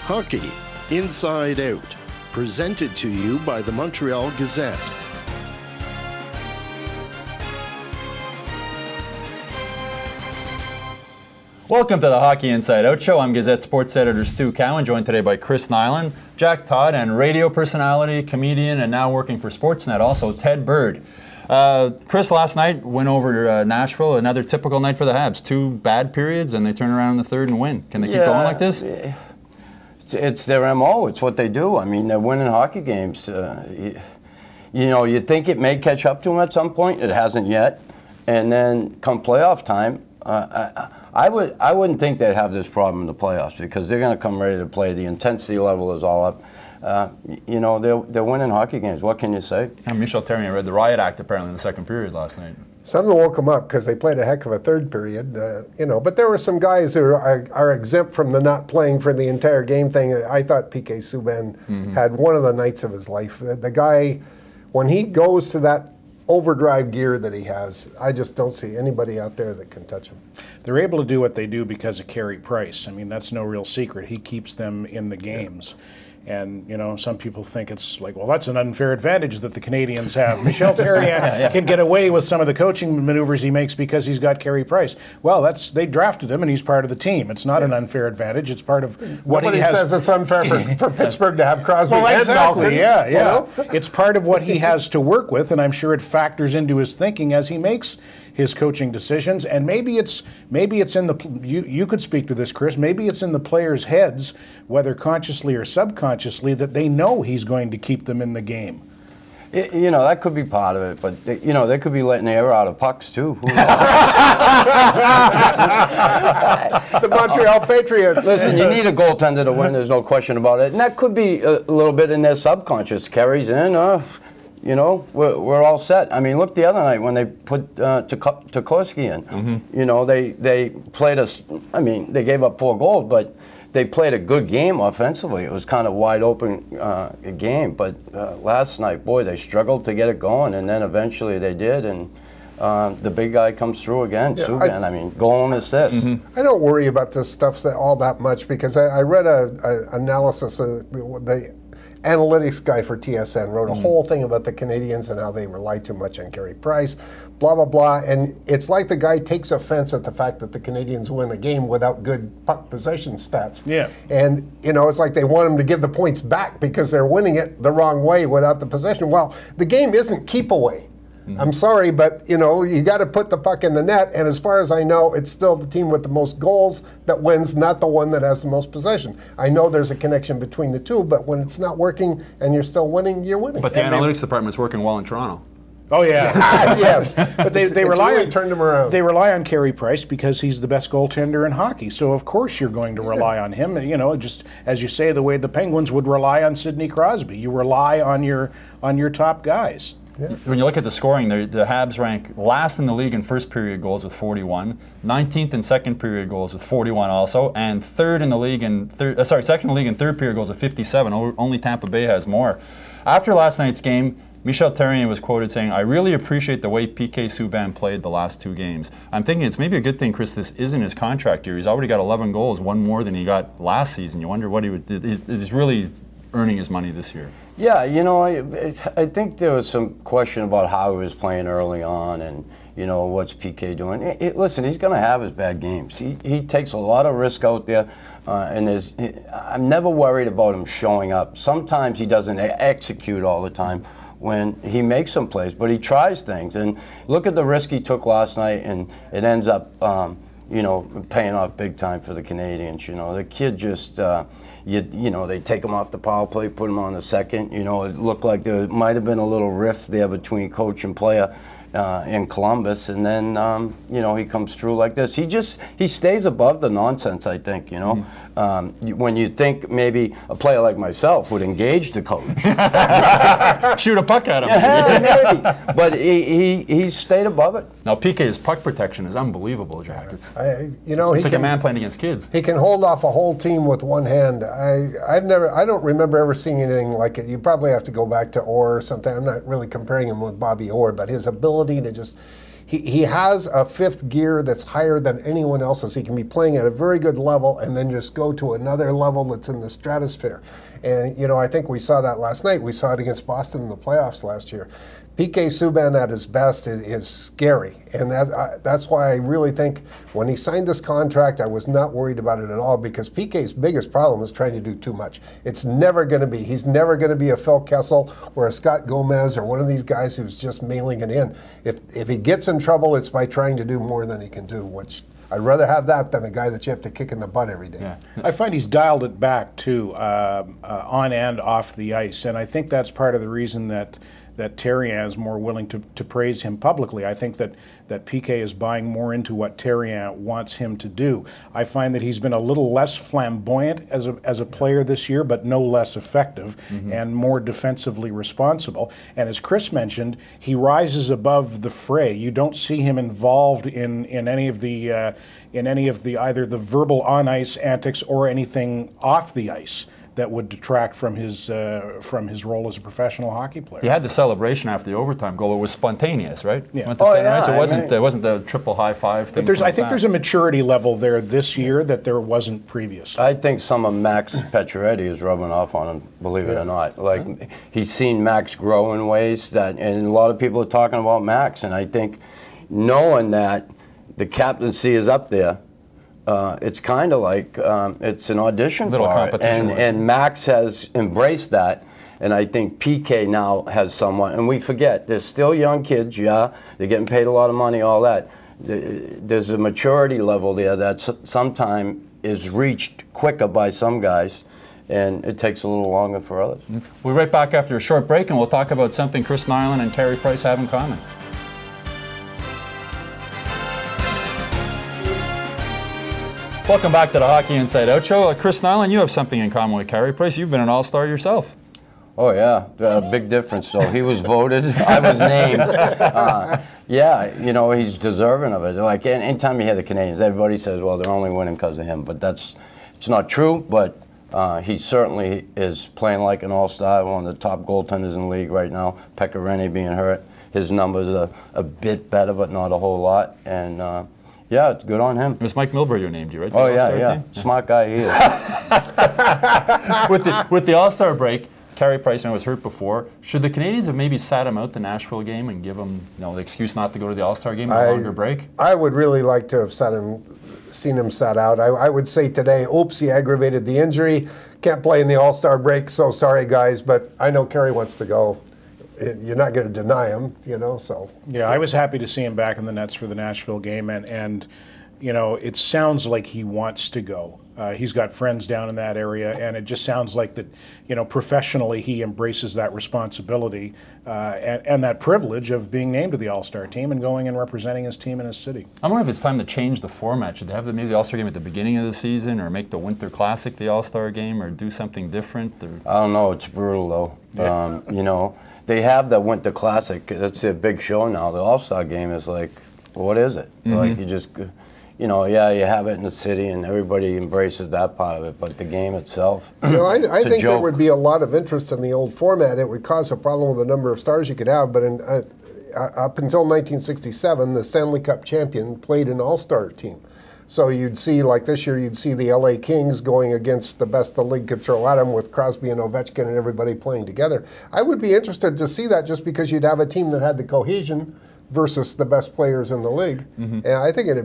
Hockey Inside Out, presented to you by the Montreal Gazette. Welcome to the Hockey Inside Out Show. I'm Gazette sports editor Stu Cowan, joined today by Chris Nyland, Jack Todd, and radio personality, comedian, and now working for Sportsnet, also Ted Bird. Chris, last night went over Nashville, another typical night for the Habs. 2 bad periods, and they turn around in the third and win. Can they keep going like this? It's their MO. It's what they do. I mean, they're winning hockey games. You know, you'd think it may catch up to them at some point. It hasn't yet. And then come playoff time, I wouldn't think they'd have this problem in the playoffs because they're going to come ready to play. The intensity level is all up. You know, they're winning hockey games. What can you say? And Michel Therrien read the riot act apparently in the second period last night. Something woke them up because they played a heck of a third period, you know. But there were some guys who are exempt from the not playing for the entire game thing. I thought P.K. Subban had one of the nights of his life. The guy, when he goes to that overdrive gear that he has, I just don't see anybody out there that can touch him. They're able to do what they do because of Carey Price. I mean, that's no real secret. He keeps them in the games. And, you know, some people think it's like, well, that's an unfair advantage that the Canadiens have. Michel Therrien can get away with some of the coaching maneuvers he makes because he's got Carey Price. Well, they drafted him and he's part of the team. It's not an unfair advantage. It's part of what Nobody he has. says it's unfair for Pittsburgh to have Crosby and exactly, Malkin. yeah. You know? It's part of what he has to work with, and I'm sure it factors into his thinking as he makes his coaching decisions. And maybe it's in the you could speak to this, Chris. Maybe it's in the players' heads, whether consciously or subconsciously, that they know he's going to keep them in the game. You know, that could be part of it, but you know, they could be letting air out of pucks too. The Montreal Patriots. Listen, you need a goaltender to win. There's no question about it, and that could be a little bit in their subconscious. Carries in. You know, we're all set. I mean, look the other night when they put Tarkovsky in. You know, they played us. I mean, they gave up 4 goals, but they played a good game offensively. It was kind of wide open game. But last night, boy, they struggled to get it going, and then eventually they did. And the big guy comes through again, Subban. I mean, goal and assist. I don't worry about this stuff all that much because I read a analysis of the analytics guy for TSN wrote a whole thing about the Canadiens and how they rely too much on Carey Price, blah, blah, blah. And it's like the guy takes offense at the fact that the Canadiens win a game without good puck possession stats. Yeah. And, you know, it's like they want them to give the points back because they're winning it the wrong way without the possession. Well, the game isn't keep away. I'm sorry, but, you know, you got to put the puck in the net, and as far as I know, it's still the team with the most goals that wins, not the one that has the most possession. I know there's a connection between the two, but when it's not working and you're still winning, you're winning. But the analytics department's working well in Toronto. Oh yeah, yes. But they rely really on turned him around. They rely on Carey Price because he's the best goaltender in hockey. So of course you're going to rely on him. You know, just as you say, the way the Penguins would rely on Sidney Crosby. You rely on your top guys. Yeah. When you look at the scoring, the Habs rank last in the league in first period goals with 41, 19th in second period goals with 41 also, and third in the league in second in the league in third period goals with 57. Only Tampa Bay has more. After last night's game, Michel Therrien was quoted saying, "I really appreciate the way P.K. Subban played the last 2 games." I'm thinking it's maybe a good thing, Chris, this isn't his contract year. He's already got 11 goals, 1 more than he got last season. You wonder what he would. He's really earning his money this year. Yeah, you know, I think there was some question about how he was playing early on and, you know, what's PK doing. Listen, he's going to have his bad games. He takes a lot of risk out there, and I'm never worried about him showing up. Sometimes he doesn't execute all the time when he makes some plays, but he tries things. And look at the risk he took last night, and it ends up, you know, paying off big time for the Canadiens. You know, the kid just... You know, they take him off the power play, put him on the second. You know, it looked like there might have been a little rift there between coach and player in Columbus, and then you know, he comes through like this. He stays above the nonsense, I think. You know, when you think maybe a player like myself would engage the coach, shoot a puck at him. Yeah, maybe, but he stayed above it. Now PK's puck protection is unbelievable, Jack. You know, it's like a man playing against kids. He can hold off a whole team with one hand. I don't remember ever seeing anything like it. You probably have to go back to Orr sometime. I'm not really comparing him with Bobby Orr, but his ability to just he has a fifth gear that's higher than anyone else's. He can be playing at a very good level and then just go to another level that's in the stratosphere. And, you know, I think we saw that last night. We saw it against Boston in the playoffs last year. PK Subban at his best is scary, and that's why I really think when he signed this contract, I was not worried about it at all, because PK's biggest problem is trying to do too much. It's never going to be. He's never going to be a Phil Kessel or a Scott Gomez or one of these guys who's just mailing it in. If he gets in trouble, it's by trying to do more than he can do, which I'd rather have that than a guy that you have to kick in the butt every day. Yeah. I find he's dialed it back, too, on and off the ice, and I think that's part of the reason that Therrien is more willing to praise him publicly. I think that PK is buying more into what Therrien wants him to do. I find that he's been a little less flamboyant as a player this year, but no less effective and more defensively responsible. And as Chris mentioned, he rises above the fray. You don't see him involved in any of the either the verbal on ice antics or anything off the ice that would detract from his role as a professional hockey player. He had the celebration after the overtime goal. It was spontaneous, right? Yeah. Went to center ice. It wasn't the triple high five thing. But I think there's a maturity level there this year that there wasn't previous. I think some of Max Pacioretty is rubbing off on him, believe it or not. Like, he's seen Max grow in ways that, and a lot of people are talking about Max, and I think knowing that the captaincy is up there, it's kind of like it's an audition Little for competition, it. And Max has embraced that, and I think PK now has someone, and we forget, they're still young kids, yeah, they're getting paid a lot of money, all that. There's a maturity level there that sometimes is reached quicker by some guys, and it takes a little longer for others. We'll be right back after a short break, and we'll talk about something Chris Nyland and Carey Price have in common. Welcome back to the Hockey Inside Out Show. Chris Nyland, you have something in common with Carey Price. You've been an all-star yourself. Oh, yeah, big difference. So he was voted, I was named. Yeah, you know, he's deserving of it. Like, anytime you hear the Canadiens, everybody says, well, they're only winning because of him. But it's not true, but he certainly is playing like an all-star, one of the top goaltenders in the league right now. Pekka Rinne being hurt. His numbers are a bit better, but not a whole lot. And yeah, it's good on him. It was Mike Milbury who named you, right? Oh, yeah. Team? Smart guy he is. With the All-Star break, Carey Price was hurt before. Should the Canadiens have maybe sat him out the Nashville game and give him the excuse not to go to the All-Star game, a longer break? I would really like to have seen him sat out. I would say today, oops, he aggravated the injury. Can't play in the All-Star break, so sorry, guys, but I know Carey wants to go. You're not going to deny him, so. Yeah, I was happy to see him back in the nets for the Nashville game, and it sounds like he wants to go. He's got friends down in that area, and it just sounds like that, professionally he embraces that responsibility and that privilege of being named to the All-Star team and going and representing his team in his city. I wonder if it's time to change the format. Should they have maybe the All-Star game at the beginning of the season, or make the Winter Classic the All-Star game, or do something different? Or? I don't know. It's brutal, though. Yeah. They have the Winter Classic. That's a big show now. The All-Star game is like, what is it? Like, you just, you have it in the city and everybody embraces that part of it, but the game itself, I think there would be a lot of interest in the old format. It would cause a problem with the number of stars you could have, but up until 1967, the Stanley Cup champion played an all-star team. So you'd see, like this year, you'd see the LA Kings going against the best the league could throw at them with Crosby and Ovechkin and everybody playing together. I would be interested to see that, just because you'd have a team that had the cohesion versus the best players in the league. And I think it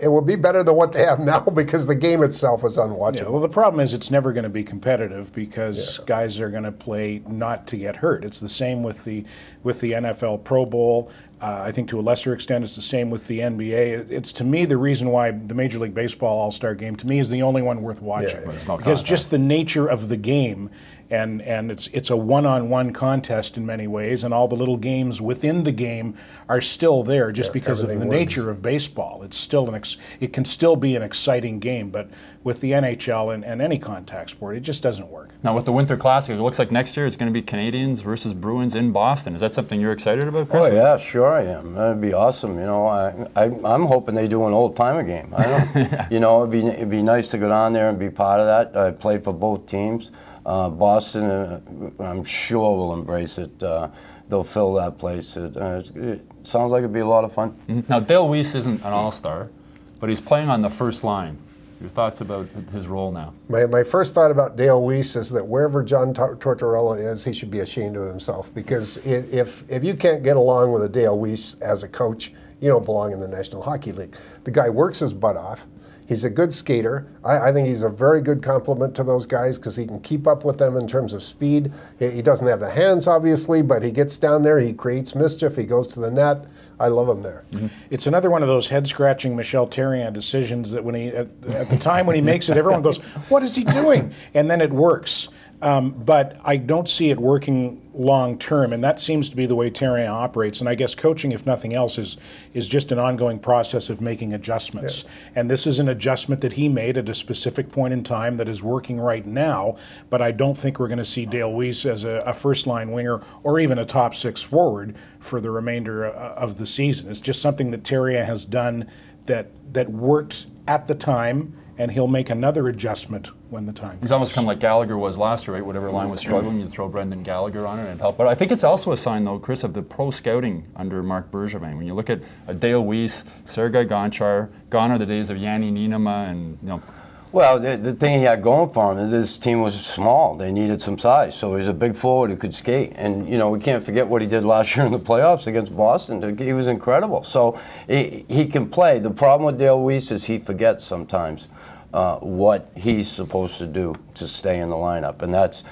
would be better than what they have now, because the game itself is unwatchable. Yeah, well, the problem is it's never going to be competitive, because guys are going to play not to get hurt. It's the same with the NFL Pro Bowl. I think to a lesser extent it's the same with the NBA. It's, to me, the reason why the Major League Baseball All-Star Game, to me, is the only one worth watching. Because just the nature of the game, and it's a one-on-one contest in many ways, and all the little games within the game are still there just because of the nature of baseball. It's still it can still be an exciting game, but with the NHL and any contact sport, it just doesn't work. Now with the Winter Classic, it looks like next year it's going to be Canadiens versus Bruins in Boston. Is that something you're excited about, Chris? Oh, yeah, sure. sure I am. That'd be awesome. You know, I'm hoping they do an old timer game. I don't, you know, it'd be nice to go down there and be part of that. I played for both teams. Boston, I'm sure will embrace it. They'll fill that place. It sounds like it'd be a lot of fun. Now, Dale Weiss isn't an all-star, but he's playing on the first line. Your thoughts about his role now? My first thought about Dale Weiss is that wherever John Tortorella is, he should be ashamed of himself, because if you can't get along with a Dale Weiss as a coach, you don't belong in the National Hockey League. The guy works his butt off. He's a good skater. I think he's a very good complement to those guys because he can keep up with them in terms of speed. He doesn't have the hands, obviously, but he gets down there, he creates mischief, he goes to the net. I love him there. It's another one of those head-scratching Michel Therrien decisions that when he, at the time when he makes it, everyone goes, what is he doing? And then it works. But I don't see it working long-term, and that seems to be the way Therrien operates. And I guess coaching, if nothing else, is just an ongoing process of making adjustments. Yeah. And this is an adjustment that he made at a specific point in time that is working right now, but I don't think we're going to see Dale Weiss as a first-line winger or even a top-six forward for the remainder of the season. It's just something that Therrien has done that worked at the time, and he'll make another adjustment when the time comes. He's almost kind of like Gallagher was last year, right? Whatever line was struggling, you throw Brendan Gallagher on it and help. But I think it's also a sign, though, Chris, of the pro scouting under Marc Bergevin. When you look at Dale Weiss, Sergei Gonchar, gone are the days of Yanni Niinema, and Well, the thing he had going for him is this team was small. They needed some size, so he's a big forward who could skate. And we can't forget what he did last year in the playoffs against Boston. He was incredible. So he can play. The problem with Dale Weiss is he forgets sometimes what he's supposed to do to stay in the lineup, and that's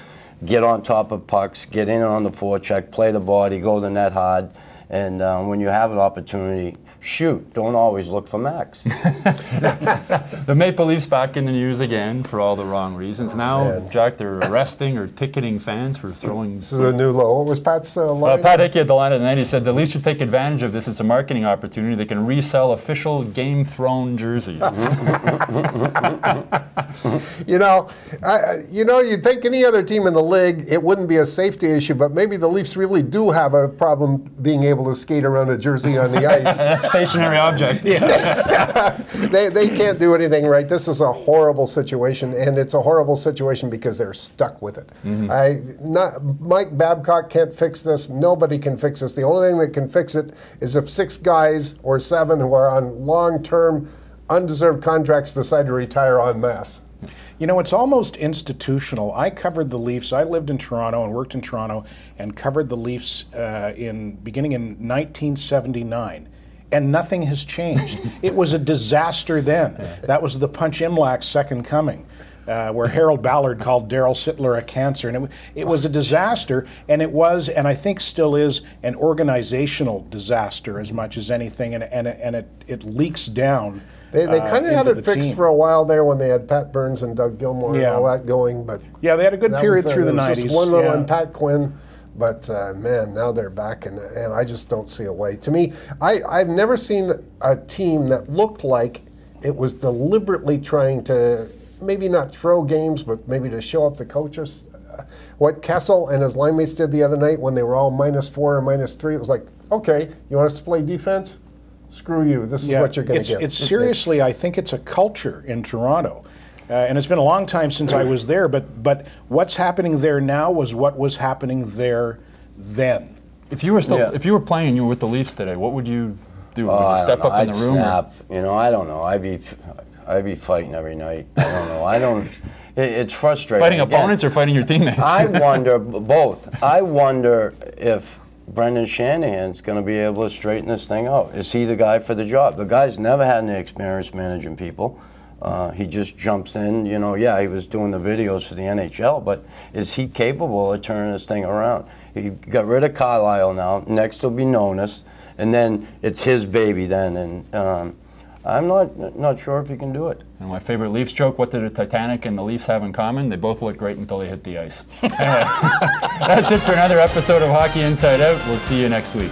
get on top of pucks, get in on the forecheck, play the body, go to the net hard, and when you have an opportunity, shoot. Don't always look for Max. The Maple Leafs back in the news again for all the wrong reasons. Now, Jack, they're arresting or ticketing fans for throwing. This is a new low. What was Pat's line? Pat Hickey had the line at the end. He said the Leafs should take advantage of this. It's a marketing opportunity. They can resell official Game Thrown jerseys. You'd think any other team in the league, it wouldn't be a safety issue, but maybe the Leafs really do have a problem being able to skate around a jersey on the ice. Stationary object. Yeah. They can't do anything right. This is a horrible situation, and it's a horrible situation because they're stuck with it. Mike Babcock can't fix this. Nobody can fix this. The only thing that can fix it is if 6 guys or 7 who are on long-term, undeserved contracts decide to retire en masse. It's almost institutional. I covered the Leafs. I lived in Toronto and worked in Toronto and covered the Leafs beginning in 1979. And nothing has changed. It was a disaster then. That was the Punch Imlach's second coming, where Harold Ballard called Daryl Sittler a cancer. And it was a disaster, and it was, and I think still is, an organizational disaster as much as anything, and it leaks down. They kind of had it fixed for a while there when they had Pat Burns and Doug Gilmour and all that going. But yeah, they had a good period through the 90s. Just one little on Pat Quinn. But, man, now they're back, and I just don't see a way. To me, I've never seen a team that looked like it was deliberately trying to maybe not throw games, but maybe to show up the coaches. What Kessel and his line mates did the other night when they were all -4 or -3, it was like, okay, you want us to play defense? Screw you. This is what you're going to get. It's seriously, I think it's a culture in Toronto. And it's been a long time since I was there, but what's happening there now was what was happening there then. If you were if you were playing and you were with the Leafs today, what would you do? Would you step up in the room? Snap. I don't know. I'd be fighting every night. I don't know. It's frustrating. Fighting opponents or fighting your teammates? I wonder both. I wonder if Brendan Shanahan's going to be able to straighten this thing out. Is he the guy for the job? The guy's never had any experience managing people. He just jumps in, he was doing the videos for the NHL, but is he capable of turning this thing around? He got rid of Carlisle now, next will be Nonis, and then it's his baby then, and I'm not sure if he can do it. And my favorite Leafs joke, what did the Titanic and the Leafs have in common? They both look great until they hit the ice. Anyway, that's it for another episode of Hockey Inside Out. We'll see you next week.